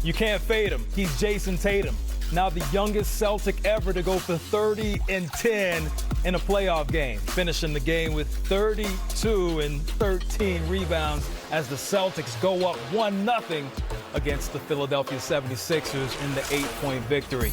You can't fade him. He's Jayson Tatum, now the youngest Celtic ever to go for 30 and 10 in a playoff game, finishing the game with 32 and 13 rebounds as the Celtics go up 1-0 against the Philadelphia 76ers in the 8-point victory.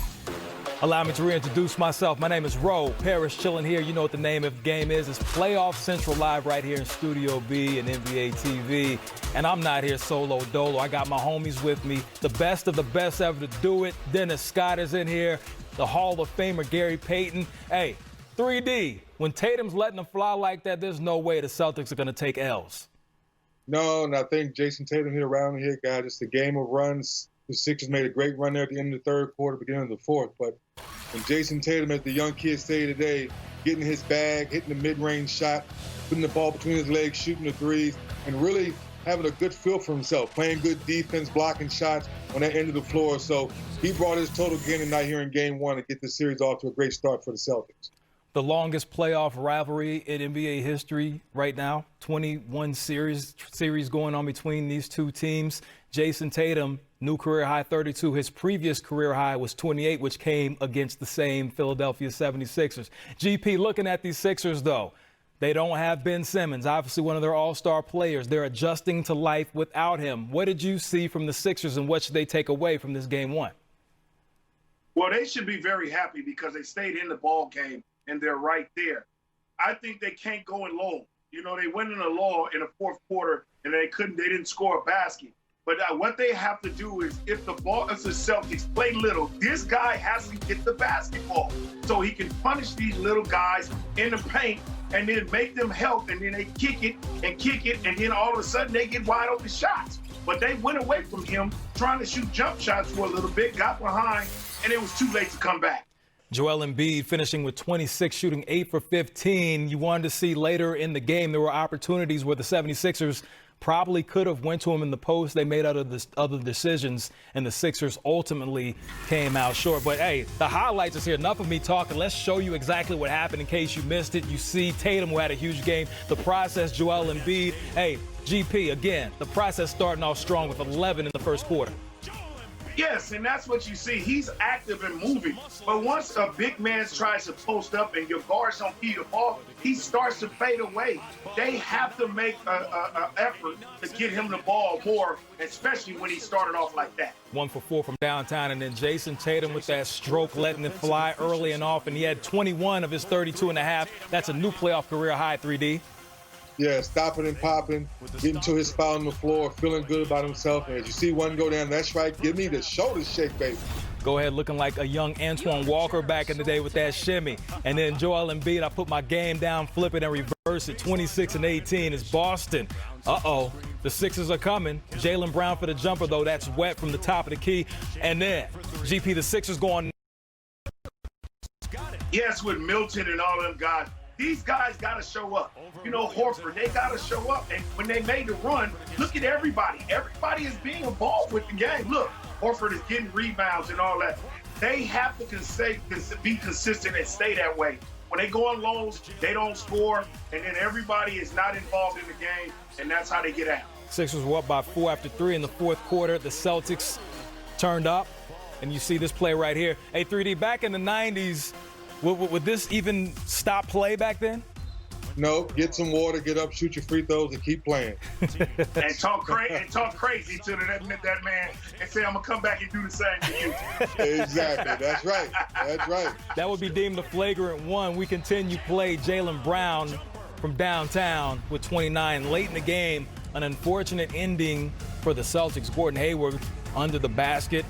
Allow me to reintroduce myself. My name is Ro Parrish, chilling here. You know what the name of the game is. It's Playoff Central live right here in Studio B and NBA TV. And I'm not here solo dolo. I got my homies with me, the best of the best ever to do it. Dennis Scott is in here, the Hall of Famer Gary Payton. Hey, 3D, when Tatum's letting them fly like that, there's no way the Celtics are going to take L's. No, and I think Jayson Tatum here around here, guys, it's a game of runs. The Sixers made a great run there at the end of the third quarter, beginning of the fourth. But when Jayson Tatum, as the young kids say today, getting his bag, hitting the mid-range shot, putting the ball between his legs, shooting the threes, and really having a good feel for himself, playing good defense, blocking shots on that end of the floor. So he brought his total game tonight here in Game 1 to get this series off to a great start for the Celtics. The longest playoff rivalry in NBA history right now, 21 series going on between these two teams. Jayson Tatum, new career high 32. His previous career high was 28, which came against the same Philadelphia 76ers. GP, looking at these Sixers, though, they don't have Ben Simmons, obviously one of their all-star players. They're adjusting to life without him. What did you see from the Sixers, and what should they take away from this Game 1? Well, they should be very happy because they stayed in the ball game, and they're right there. I think they can't go in low. You know, they went in a lull in the fourth quarter, and they didn't score a basket. But what they have to do is, if the Celtics play little, this guy has to get the basketball so he can punish these little guys in the paint and then make them help, and then they kick it, and then all of a sudden they get wide open shots. But they went away from him trying to shoot jump shots for a little bit, got behind, and it was too late to come back. Joel Embiid finishing with 26, shooting 8 for 15. You wanted to see later in the game there were opportunities where the 76ers probably could have went to him in the post. They made other decisions, and the Sixers ultimately came out short. But, hey, the highlights is here. Enough of me talking. Let's show you exactly what happened in case you missed it. You see Tatum, who had a huge game. The process, Joel Embiid. Hey, GP, again, the process starting off strong with 11 in the first quarter. Yes, and that's what you see. He's active and moving. But once a big man tries to post up and your guards don't feed the ball, he starts to fade away. They have to make an effort to get him the ball more, especially when he started off like that. 1 for 4 from downtown, and then Jayson Tatum with that stroke, letting it fly early and often. He had 21 of his 32 and a half. That's a new playoff career high, 3D. Yeah, stopping and popping, getting to his spot on the floor, feeling good about himself. And as you see one go down, that's right, give me the shoulder shake, baby. Go ahead, looking like a young Antoine Walker back in the day with that shimmy. And then Joel Embiid, I put my game down, flip it, and reverse it. 26 and 18 is Boston. Uh-oh, the Sixers are coming. Jaylen Brown for the jumper, though. That's wet from the top of the key. And then, GP, the Sixers going. Yes, with Milton and all them guys. These guys got to show up. You know, Horford, they got to show up. And when they made the run, look at everybody. Everybody is being involved with the game. Look, Horford is getting rebounds and all that. They have to be consistent and stay that way. When they go on lows, they don't score, and then everybody is not involved in the game, and that's how they get out. Sixers were up by 4 after 3 in the fourth quarter. The Celtics turned up, and you see this play right here. Hey, 3D, back in the 90s, would this even stop play back then? No, get some water, get up, shoot your free throws, and keep playing. and talk crazy to that man and say, I'm going to come back and do the same to you. Exactly. That's right. That's right. That would be deemed a flagrant one. We continue play. Jaylen Brown from downtown with 29. Late in the game, an unfortunate ending for the Celtics. Gordon Hayward under the basket,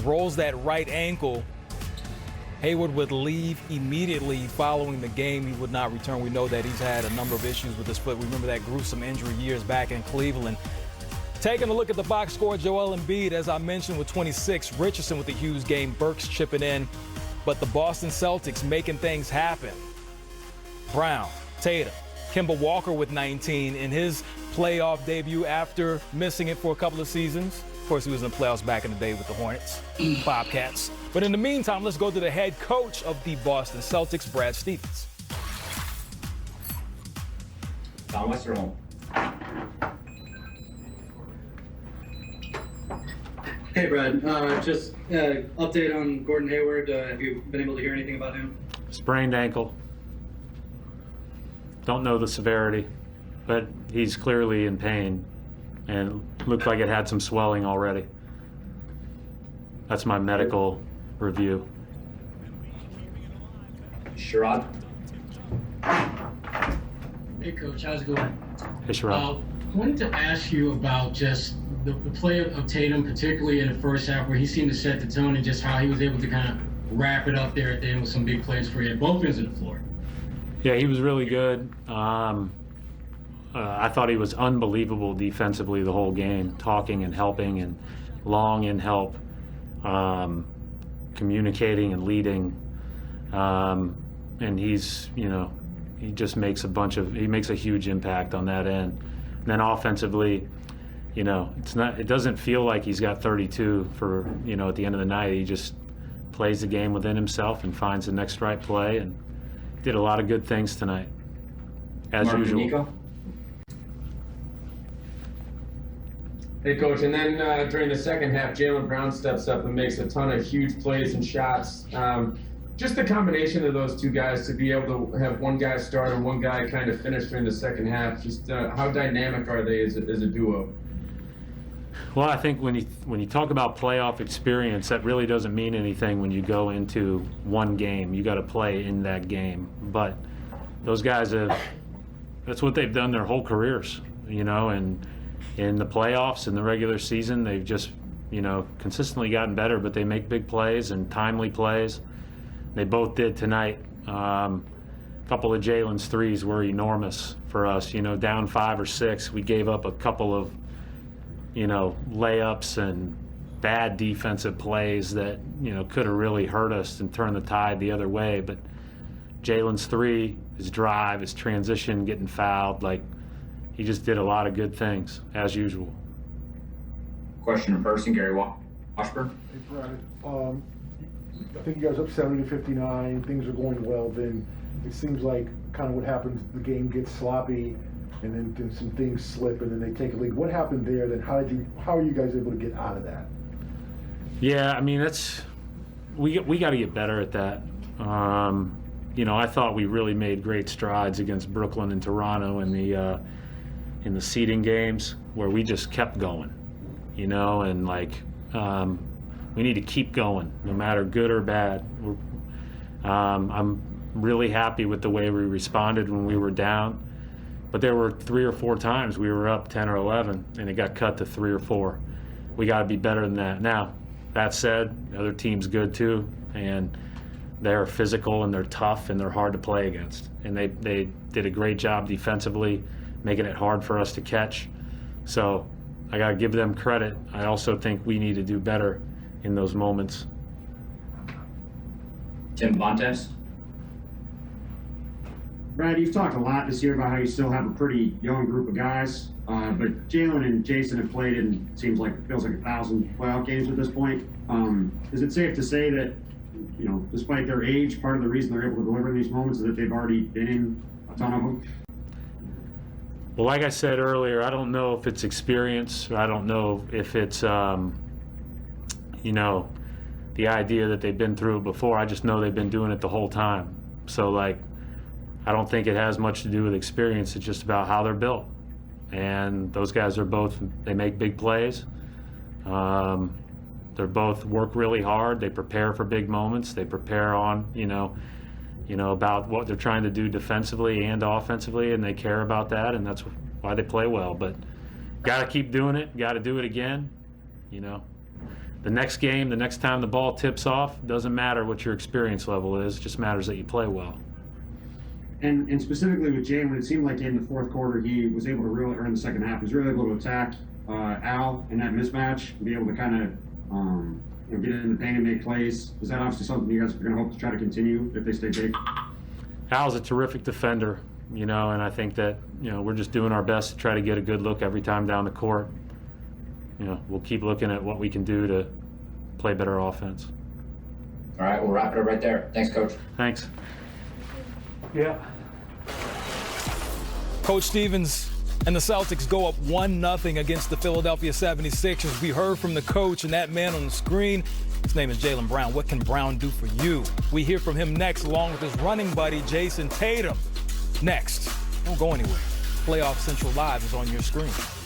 rolls that right ankle. Hayward would leave immediately following the game. He would not return. We know that he's had a number of issues with his foot. We remember that gruesome injury years back in Cleveland. Taking a look at the box score, Joel Embiid, as I mentioned, with 26. Richardson with a huge game. Burks chipping in. But the Boston Celtics making things happen. Brown, Tatum, Kemba Walker with 19 in his playoff debut after missing it for a couple of seasons. Of course, he was in the playoffs back in the day with the Hornets, Bobcats. But in the meantime, let's go to the head coach of the Boston Celtics, Brad Stevens. Don Westerholm. Hey, Brad. Just update on Gordon Hayward. Have you been able to hear anything about him? Sprained ankle. Don't know the severity, but he's clearly in pain and looked like it had some swelling already. That's my medical review. Sherrod? Hey, Coach. How's it going? Hey, Sherrod. I wanted to ask you about just the play of Tatum, particularly in the first half, where he seemed to set the tone and just how he was able to kind of wrap it up there at the end with some big plays for you at both ends of the floor. Yeah, he was really good. I thought he was unbelievable defensively the whole game, talking and helping and long in help, communicating and leading. And he's, he just makes he makes a huge impact on that end. And then offensively, it doesn't feel like he's got 32 for, at the end of the night. He just plays the game within himself and finds the next right play and did a lot of good things tonight, as Mark usual. Nico? Hey, Coach, and then during the second half, Jaylen Brown steps up and makes a ton of huge plays and shots. Just the combination of those two guys to be able to have one guy start and one guy kind of finish during the second half, just how dynamic are they as a duo? Well, I think when you talk about playoff experience, that really doesn't mean anything when you go into one game. You got to play in that game. But those guys that's what they've done their whole careers, and in the playoffs and the regular season, they've just, consistently gotten better, but they make big plays and timely plays. They both did tonight. A couple of Jalen's threes were enormous for us, down 5 or 6. We gave up a couple of layups and bad defensive plays that, could have really hurt us and turned the tide the other way. But Jalen's three, his drive, his transition, getting fouled, he just did a lot of good things, as usual. Question in person, Gary Washburn. Hey, Brad. I think you guys up 70-59. Things are going well. Then it seems like kind of what happens, the game gets sloppy, and then some things slip, and then they take a lead. What happened there? Then how are you guys able to get out of that? Yeah, I mean we got to get better at that. I thought we really made great strides against Brooklyn and Toronto in the seeding games where we just kept going, and we need to keep going no matter good or bad. I'm really happy with the way we responded when we were down. But there were 3 or 4 times we were up 10 or 11, and it got cut to 3 or 4. We got to be better than that. Now, that said, the other team's good too, and they're physical and they're tough and they're hard to play against. And they did a great job defensively, making it hard for us to catch. So I got to give them credit. I also think we need to do better in those moments. Tim Bontemps. Brad, you've talked a lot this year about how you still have a pretty young group of guys, but Jaylen and Jayson have played in, feels like 1,000 playoff games at this point. Is it safe to say that, despite their age, part of the reason they're able to deliver in these moments is that they've already been in a ton of them? Well, like I said earlier, I don't know if it's experience, or I don't know if it's, the idea that they've been through it before. I just know they've been doing it the whole time. So, I don't think it has much to do with experience. It's just about how they're built. And those guys they make big plays. They're both work really hard. They prepare for big moments. They prepare on, about what they're trying to do defensively and offensively, and they care about that, and that's why they play well. But got to keep doing it. Got to do it again. The next game, the next time the ball tips off, doesn't matter what your experience level is. It just matters that you play well. And specifically with Jaylen, it seemed like in the fourth quarter he was able to really, or in the second half, he was really able to attack Al in that mismatch and be able to kind of get in the paint and make plays. Is that obviously something you guys are going to hope to try to continue if they stay big? Al's a terrific defender, and I think that, we're just doing our best to try to get a good look every time down the court. We'll keep looking at what we can do to play better offense. All right, we'll wrap it up right there. Thanks, Coach. Thanks. Yeah. Coach Stevens, And the Celtics go up 1-0 against the Philadelphia 76ers. We heard from the coach and that man on the screen. His name is Jaylen Brown. What can Brown do for you? We hear from him next, along with his running buddy, Jayson Tatum. Next. Don't go anywhere. Playoff Central Live is on your screen.